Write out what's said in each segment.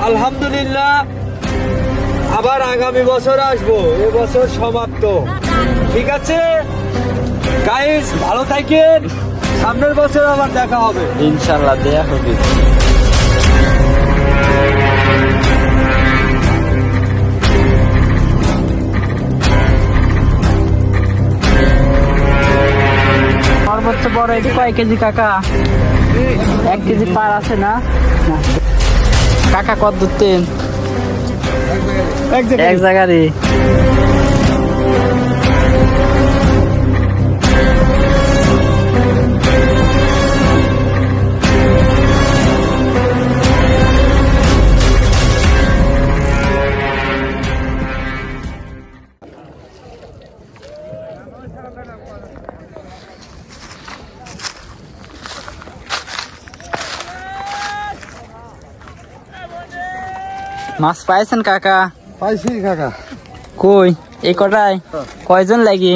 আলহামদুলিল্লাহ আবার আগামী বছর আসবো, এবছর সমাপ্ত। ঠিক আছে গাইস, ভালো থাকেন, সামনের বছর আবার দেখা হবে ইনশাআল্লাহ, দেখা হবে। সর্বোচ্চ বড় এটি কয় কেজি কাকা? 1 কেজি পার আছে না? কাকা কত দুধতেন? এক জায়গারই। মাছ পাইছেন কাকা? পাইছি কাকা। কই এই কটায় কয়জন লাগি?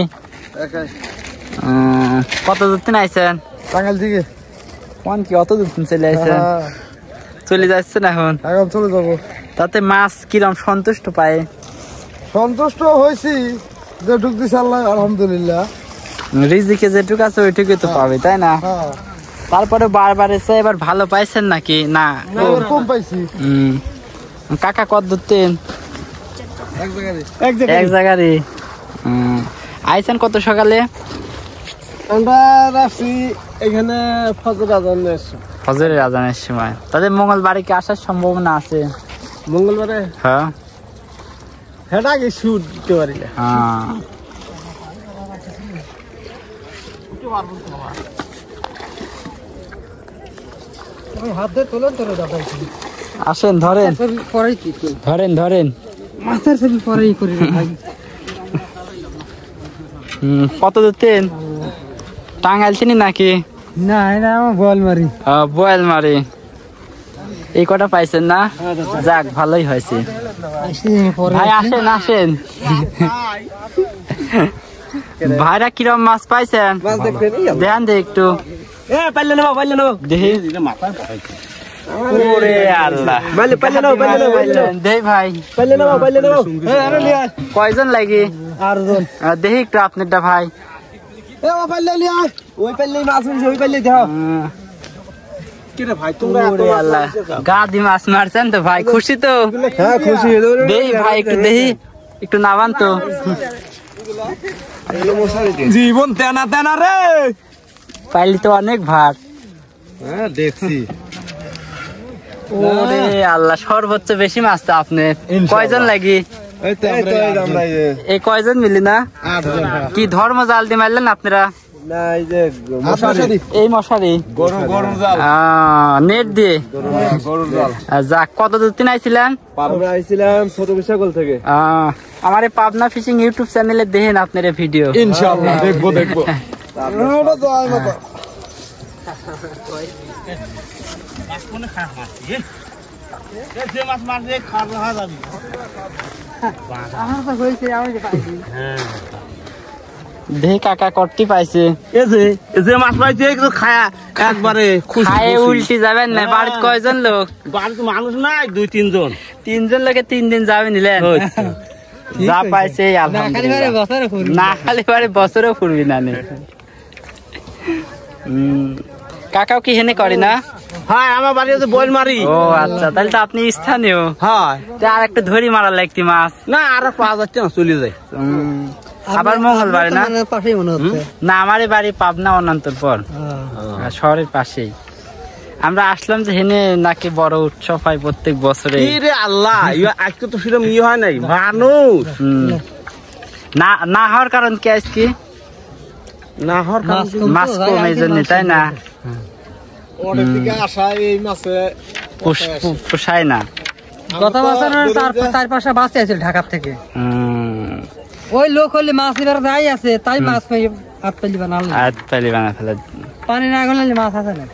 কত দূর থেকে আইছেন? টাঙ্গাইল থেকে। কোন কি অত দূর থেকে চলে আইছেন? চলে যাচ্ছেন এখন? এখন চলে যাবো। তাতে মাছ কিরম সন্তুষ্ট পায়? সন্তুষ্ট হয়েছি যেটুক দিছে আল্লাহ, আলহামদুলিল্লাহ। রিজিকে যেটুক আছে ওইটুকুই তো পাবে, তাই না? তারপরে বারবার এসে এবার ভালো পাইছেন নাকি? না কম পাইছি। কাকা কত দূরতেন? এক জায়গারই। আইছেন কত সকালে? আমরা রাখছি এখানে ফজরের আজানের সময়। তাদের মঙ্গলবারে কি আসার সম্ভাবনা আছে? মঙ্গলবারে? হ্যাঁ, সেটা আগে শুট দিতে পারি না। হাতে তোলেন তোলে দেখাইছি। আসেন, ধরেন ধরেন ধরেন। মাছের ছবি পরেই করি ভাই। কত দূরতেন? টাঙ্গাইল চিনি নাকি? না, এটা আমার বোয়ালমারি। বোয়ালমারি। এই কটা পাইছেন না? যাক, ভালোই হয়েছে ভাই। আসেন আসেন। ভাইরা কিরম মাছ পাইছেন? দেখান দে একটু। কয়জন লাগি? দেখি একটু আপনারটা ভাই। গা দি মাছ মারছেন তো ভাই, খুশি তো? খুশি। দেখি ভাই একটু, দেখি একটু নামান তো। জীবন তেনা তেনা রে, পাইলি তো অনেক ভাত। দেখছি। ওরে আল্লাহ, সর্বোচ্চ বেশি মাছ তো আপনি। কয়জন লাগি? এই কয়জন মিলি না? কি ধর্ম জাল দিয়ে মারলেন আপনারা? এই মশারি নেট দিয়ে? যাক, কত দূর দিন আইছিলেন? ছোট বিশাগল থেকে। আমার এই পাবনা ফিশিং ইউটিউব চ্যানেলে দেখেন আপনার ভিডিও। ইনশাআল্লাহ দেখবো দেখবো। দেখি কাকা কটি পাইছে? যে মাছ পাইছে খায়া একবারে খায়ে উল্টি যাবেন না? বাড়িতে কয়জন লোক? বাড়িতে মানুষ নাই, 2-3 জন। 3 জন লোকে 3 দিন যাবে নিলেন? যা পাইছে না খালি বারে বছরও ফুরবি না। কাকাও কি হেনে করে না? হ্যাঁ, আমার বাড়ি হচ্ছে বোয়ালমারি। ও আচ্ছা, তাহলে তো আপনি স্থানীয়। হ্যাঁ, আর একটা ধরি মারা লাগতি মাছ। না, আর পাওয়া যাচ্ছে না, চলে যায়। আবার মঙ্গলবারে না? না, আমারই বাড়ি পাবনা, অনন্তর পর শহরের পাশেই। আমরা আসলাম যে হেনে নাকি বড় উৎসব হয় প্রত্যেক বছরে। আল্লাহ, আজকে তো সেরকম ইয়ে হয় নাই মানুষ। না হওয়ার কারণ কি? আজকে না হওয়ার কারণ মাছ কম, এই জন্য, তাই না? পোষায় না। গত বছর 4-5টা বাস আসছিল ঢাকা থেকে। ওই লোক হলে মাছ এবার যাই আছে, তাই মাছ আতপালি বানা ফেলে। পানি না গেলে মাছ আছে না।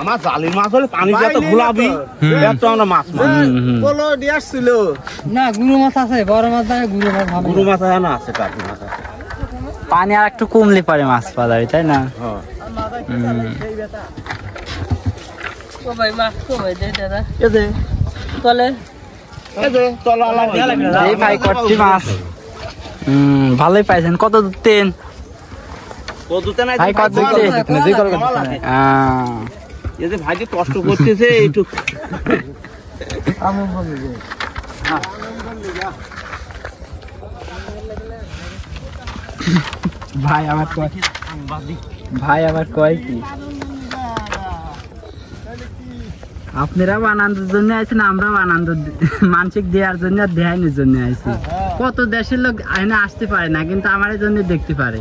আমার জালির মাছ হলে পানি যত ঘুলাবি এত আমরা মাছ বলো দিয়ে আসছিল না। গুরু মাছ আছে, বড় মাছ নাই, গুরু মাছ ভালো। গুরু মাছ না আছে, কাকি মাছ আছে। পানি আর একটু কমলে পারে মাছ পাওয়া যায়, তাই না? তলে এই ভাই করছি মাছ ভালোই পাইছেন কত দূরতেন ভাই কত দূরতেন ভাই যে কষ্ট করতেছে একটু ভাই আবার কয় কি আপনারাও আনন্দের জন্য আইছেন আমরাও আনন্দ মানসিক দেওয়ার জন্য দেহানোর জন্য আইছি কত দেশের লোক এখানে আসতে পারে না কিন্তু আমার জন্য দেখতে পারে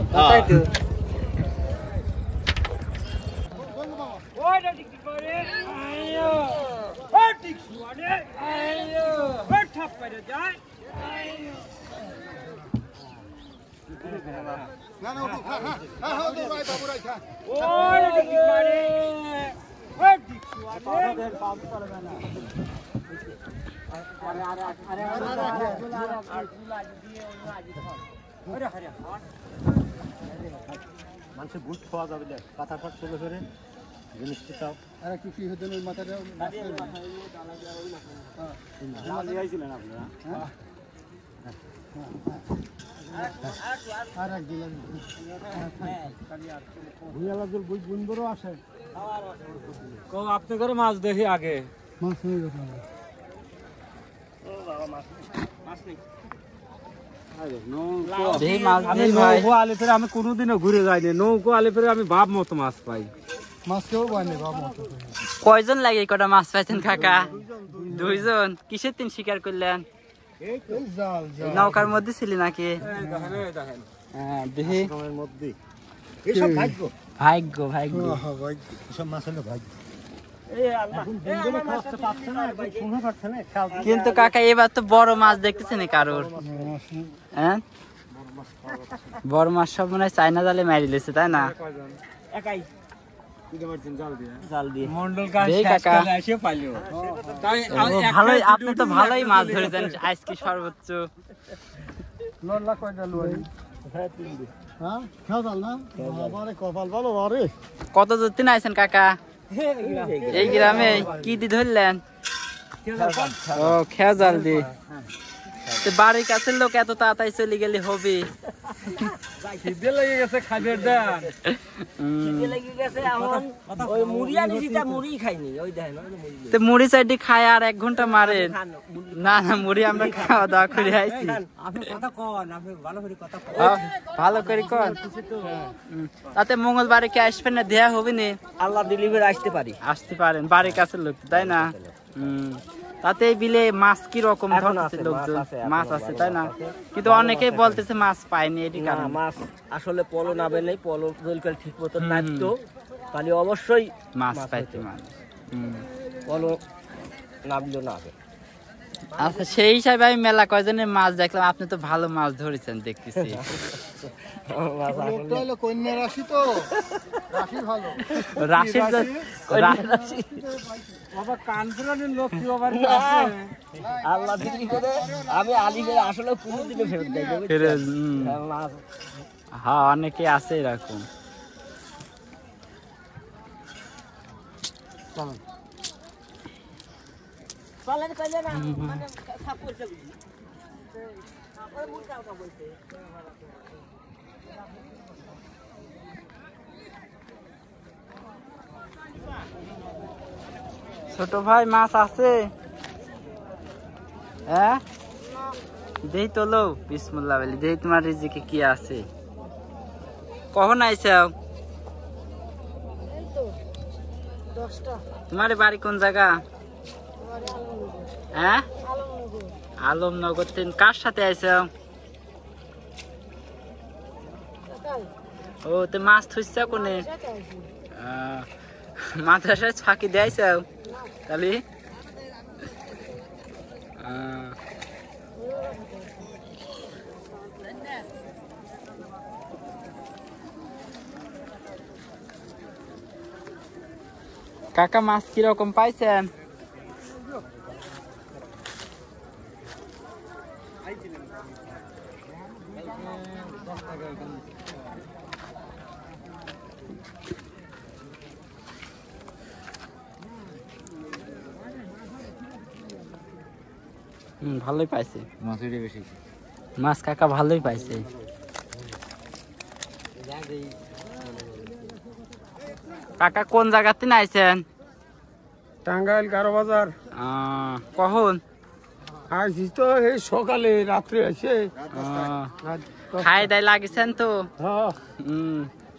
মানুষের বুট খাওয়া যাবে পাতা ফাট চলে ফেরে জিনিসটি তাও আর কি কি হতেন ওই মাথাটা দিয়েছিলেন আপনারা আর এক দিলেন ভুইয়ালাজুল বুঝ বুনবরও আসে আপনি করে মাছ দেখি আগে মাছ হয়ে গেছে আমি কোনোদিনও ঘুরে যাইনি নৌকো আলে ফেরে আমি ভাব মতো মাছ পাই মাছ কেউ পায়নি ভাব মতো কয়জন লাগে কটা মাছ পাইছেন কাকা দুইজন কিসের তিন শিকার করলেন নৌকার মধ্যে ছিলি নাকি দেখি ভাগ্য সব মাছ হলো ভাগ্য কিন্তু কাকা এবার তো বড় মাছ দেখতেছেন কারোর হ্যাঁ বড় মাছ সব মনে হয় চাইনা জালে মারি লেছে তাই না ভালোই আপনি তো ভালোই মাছ ধরেছেন আজকে সর্বোচ্চ কত দূর তিন আইছেন কাকা এই গ্রামে কি দি ধরলেন ও খেয়া জাল দি বাড়ির কাছের লোক এত তাড়াতাড়ি চলে গেলে হবে মুড়ি চাইডি খায় আর 1 ঘন্টা মারেন না না মুড়ি আমরা খাওয়া দাওয়া করে আইছি ভালো করে কর তাতে মঙ্গলবারে কি আসবেন না দেয়া হবে না আল্লাহ ডেলিভারি আসতে পারেন বাড়ির কাছের লোক তাই না তাতে বিলে মাছ কি রকম ধরছে লোকজন মাছ আছে তাই না কিন্তু অনেকেই বলতেছে মাছ পায়নি এটি কারণ মাছ আসলে পলো নাবে নেই পলো দলকাল ঠিক মতো নাচতো তাহলে অবশ্যই মাছ পাইতে মানুষ পলো নামলো নাবে আচ্ছা সেই হিসাবে আমি মেলা কয়জনের মাছ দেখলাম আপনি তো ভালো মাছ ধরেছেন দেখতেছি কন্যা রাশি তো রাশি ভালো রাশির বাবা কানপুরানের লোক কি আবার আল্লাহ দিলি করে আমি আলিমের আসলে কোনোদিনও ফেরত দেই হ্যাঁ অনেকে আছে এরকম চলেন কইলে না মানে সাপ করতে বুঝি ওই মুরগাটা বলতে ছোট ভাই মাছ আছে হ্যাঁ দেই তোলো বিসমিল্লাহ বলি দেই তোমার রিজিকে কি আছে কখন আইছাও এই তো 10টা তোমার বাড়ি কোন জায়গা হ্যাঁ আলমনগর তিন কার সাথে আইছাও ও তে মাছ থুইছাও কোনে মাদ্রাসায় ফাঁকি দেয়াইছাও তাহলে কাকা মাছ কিরকম পাইছেন ভালোই পাইছে মাছের বেশি মাছ কাকা ভালোই পাইছে। কাকা কোন জায়গাতে আইছেন? টাঙ্গাইল 11 বাজার কখন আসি তো এই সকালে রাত্রে আছে খাই দাই লাগিছেন তো? হ্যাঁ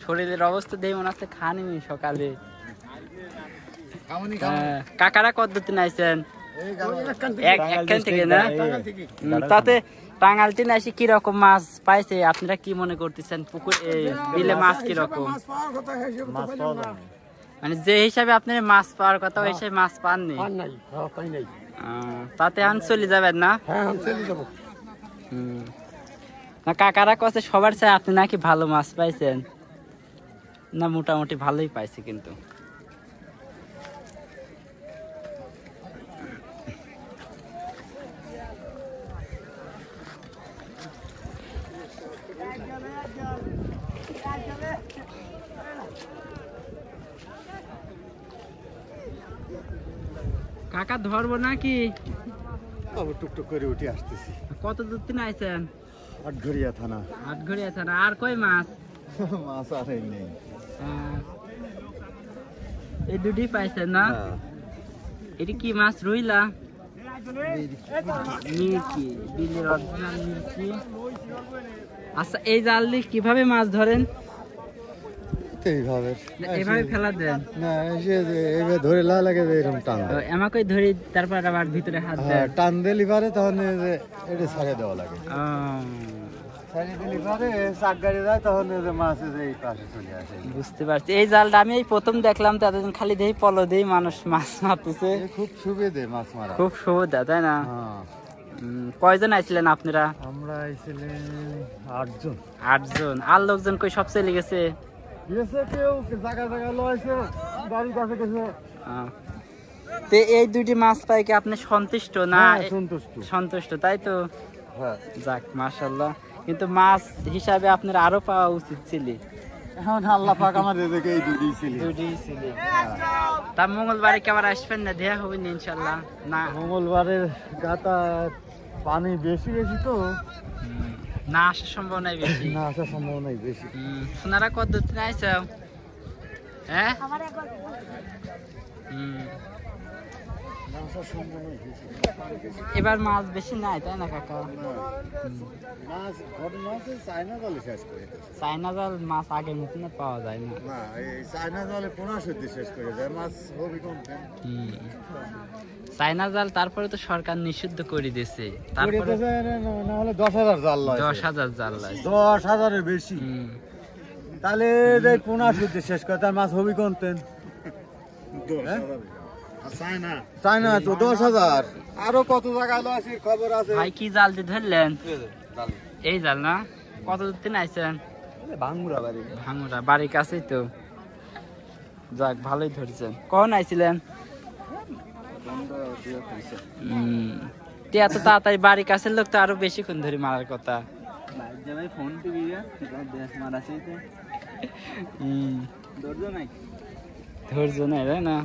শরীরের অবস্থা দিয়ে মনে হচ্ছে খানি সকালে। কাকারা কতদিন আইছেন? একখান থেকে না? তাতে টাঙ্গাইল আসি কিরকম মাছ পাইছে আপনারা কি মনে করতেছেন? পুকুর বিলে মাছ কিরকম? মানে যে হিসাবে আপনার মাছ পাওয়ার কথা ওই হিসাবে মাছ পাননি? তাতে এখন চলে যাবেন না? না কাকারা কাছে সবার চাই আপনি নাকি ভালো মাছ পাইছেন? না মোটামুটি ভালোই পাইছে কিন্তু। কাকা ধরবো নাকি? টুকটুক করে উঠে আসতেছি। কত দূর থেকে আইছেন? আটঘরিয়া থানা। আটঘরিয়া থানা। আর কই মাছ? মাছ আর নেই। এই দুটি পাইছেন না? এটি কি মাছ? রুইলা মির্কি, বিলের অরিজিনাল মির্কি। আচ্ছা এই জাল দিয়ে কিভাবে মাছ ধরেন? এভাবে ফেলা দেন না, এইভাবে ধরে লাগে এরকম টান আমাকে ধরি, তারপর আবার ভিতরে হাত দেন। টান দিলি পারে তখন এটা ছাড়িয়ে দেওয়া লাগে। বুঝতে পারছি। এই জালটা আমি এই প্রথম দেখলাম, তাদের খালি দেই পলো দেই মানুষ মাছ মারতেছে। খুব সুবিধে মাছ মারা, খুব সুবিধা, তাই না? কয়জন আইছিলেন আপনারা? আমরা আইছিলেন 8 জন। 8 জন। আর লোকজন কই সব চলে গেছে? কেউ জায়গা জায়গা লয়েছে, বাড়ির কাছে গেছে। তে এই দুটি মাছ পাই কি আপনি সন্তুষ্ট না? সন্তুষ্ট। সন্তুষ্ট, তাই তো? হ্যাঁ। যাক মাশাআল্লাহ। কিন্তু মাছ হিসাবে আপনার আরো পাওয়া উচিত ছিল। এখন আল্লাহ পাক আমার রেজেকে এই দুটিই ছিল। তা মঙ্গলবারে কি আবার আসবেন না? দেয়া হবে না ইনশাআল্লাহ? না মঙ্গলবারের গাতা পানি বেশি বেশি তো না আসার সম্ভাবনাই বেশি। না আসার সম্ভাবনাই বেশি। সোনারা কত দিন আইছো? হ্যাঁ এবার মাছ বেশি নাই, তাই না কাকা? চাইনা জাল মাছ আগের মতন পাওয়া যায় না। চাইনা জালে 15 শেষ করে যায় মাছ। চাইনা জাল তারপরে তো সরকার নিষিদ্ধ করে দিয়েছে। তারপরে না হলে 10,000 জাল লয়। 10,000 জাল লয়। 10,000 এর বেশি। তাহলে 15 শেষ করে তার মাছ হবি কোনতেন? চাইনা তো 10,000। আরো কত জায়গায় লয় খবর আছে। ভাই কি জাল দিয়ে ধরলেন? এই জাল না? কত দূর থেকে আইছেন? ভাঙ্গুরা বাড়ি। ভাঙ্গুরা বাড়ির কাছেই তো। যাক ভালোই ধরছেন। কখন আইছিলেন? এত তাড়াতাড়ি বাড়ির কাছের লোক তো আরো বেশিক্ষণ ধরে মারার কথা। ধৈর্য নাই, তাই না?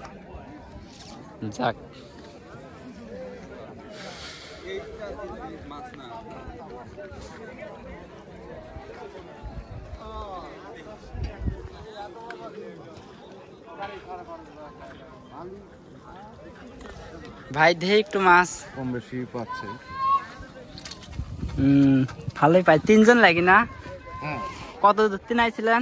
যাক ভাই দে একটু মাছ কম বেশি পাচ্ছে। ভালোই পাই। 3 জন লাগি না? কত দূর থেকে আইছিলেন?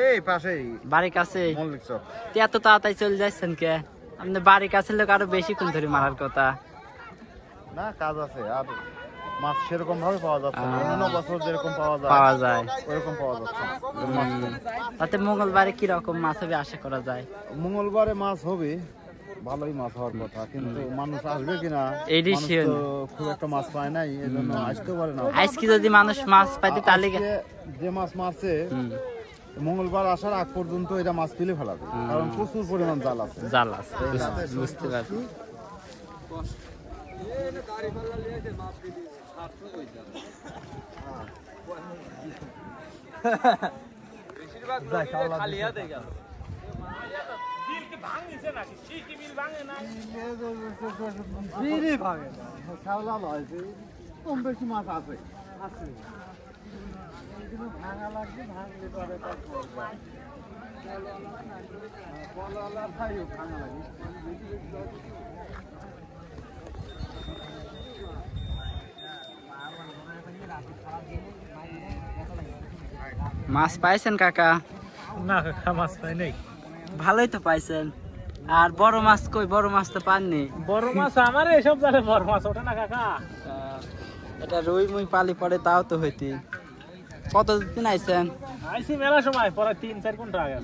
এই পাশেই বাড়ির কাছে। মল্লিক চক। এত তাড়াতাড়ি চলে যাচ্ছেন কে? আপনি বাড়ির কাছের লোক আরো বেশিক্ষণ ধরে মারার কথা। না কাজ আছে, আর মাছ সেরকম ভাবে পাওয়া যাচ্ছে না। অন্য বছর যেরকম পাওয়া যায় ওরকম পাওয়া যাচ্ছে না। তাতে মঙ্গলবারে কি রকম মাছ হবে আশা করা যায়? মঙ্গলবারে মাছ হবে, ভালোই মাছ হওয়ার কথা, কিন্তু মানুষ আসবে কিনা খুব একটা মাছ পায় নাই, এজন্য আসতে পারে না। আজকে যদি মানুষ মাছ পাইতে তাহলে যে মাছ মারছে মঙ্গলবার আসার আগ পর্যন্ত এটা মাছ তুলে ফেলাবে, কারণ প্রচুর পরিমাণ জাল আছে। বুঝতে পারছি। বিড়ি ভাঙে না। খেলা লয় যে কম বেশি মাছ আছে কিন্তু ভাঙা লাগবে, ভাঙলে পরে তার করবে। কলা খাইও ভাঙা লাগে মাছ পাইছেন কাকা? না কাকা মাছ পাই নাই। ভালোই তো পাইছেন। আর বড় মাছ কই? বড় মাছ তো পাননি। বড় মাছ আমার এসব জালে বড় মাছ ওঠে না কাকা। এটা রুই মুই পালি পরে তাও তো হইতি। কতদিন আইছেন? আইসি মেলা সময়, পরে 3-4 ঘন্টা আগে।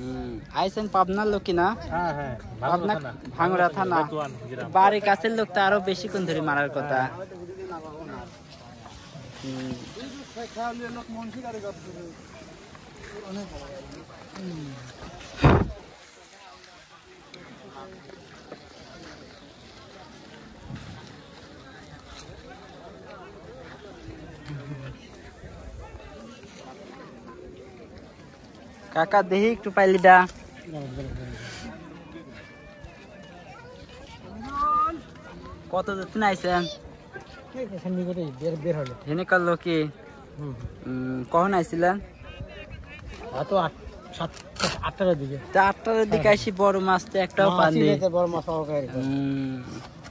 আইছেন পাবনার লোক না? হ্যাঁ হ্যাঁ, পাবনা ভাঙড়া থানা। বাড়ির কাছের লোক তো আরো বেশিক্ষণ ধরে মারার কথা। কাকা দেহি একটু পাইলিডা। কত দিন আইছেন? হেনে করলো কি? কখন আইছিলেন? 8টার দিকে। 8টার দিকে আইসি বড় মাছ তো একটাও পাননি। বড় মাছ পাওয়া যায়।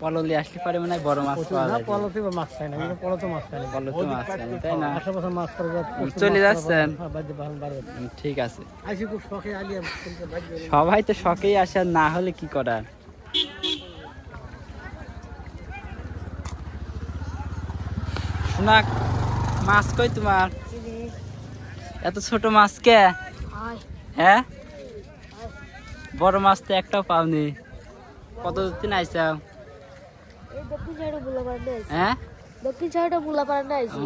পললি আসলে পারে মনে হয় বড় মাছ পাওয়া যায়। পলতে মাছ খাই না, পলতে মাছ খাই না। পলতে মাছ খায় না, তাই না? 8 বছর মাছ করে চলে যাচ্ছেন? হ্যাঁ, ঠিক আছে। আইসি খুব শখে আলিয়া সবাই তো শখেই আসে, না হলে কি করার। শোনা, মাছ কই তোমার? এত ছোট মাছ কে? হ্যাঁ, বড় মাছ তো একটাও পাওনি। কতদিন আইসাও? দক্ষিণ সাইডে বুলাপাড়া আইছি। হ্যাঁ, দক্ষিণ সাইডে বুলাপাড়া আইছি।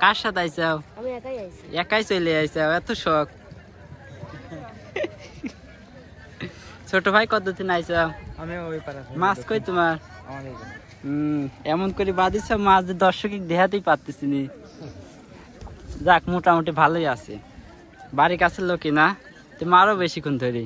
কার সাথে আইসাও? আমি একাই আইছি। একাই চলে আইসাও? এত শখ। ছোট ভাই কতদিন আইসাও? আমি ওই পারে। মাছ কই তোমার? এমন করে বাদিস মাছ যে দর্শক দেখাতেই পারতেছি নি। যাক, মোটামুটি ভালোই আছে। বাড়ির কাছের লোকই না, তুমি আরো বেশিক্ষণ ধরি।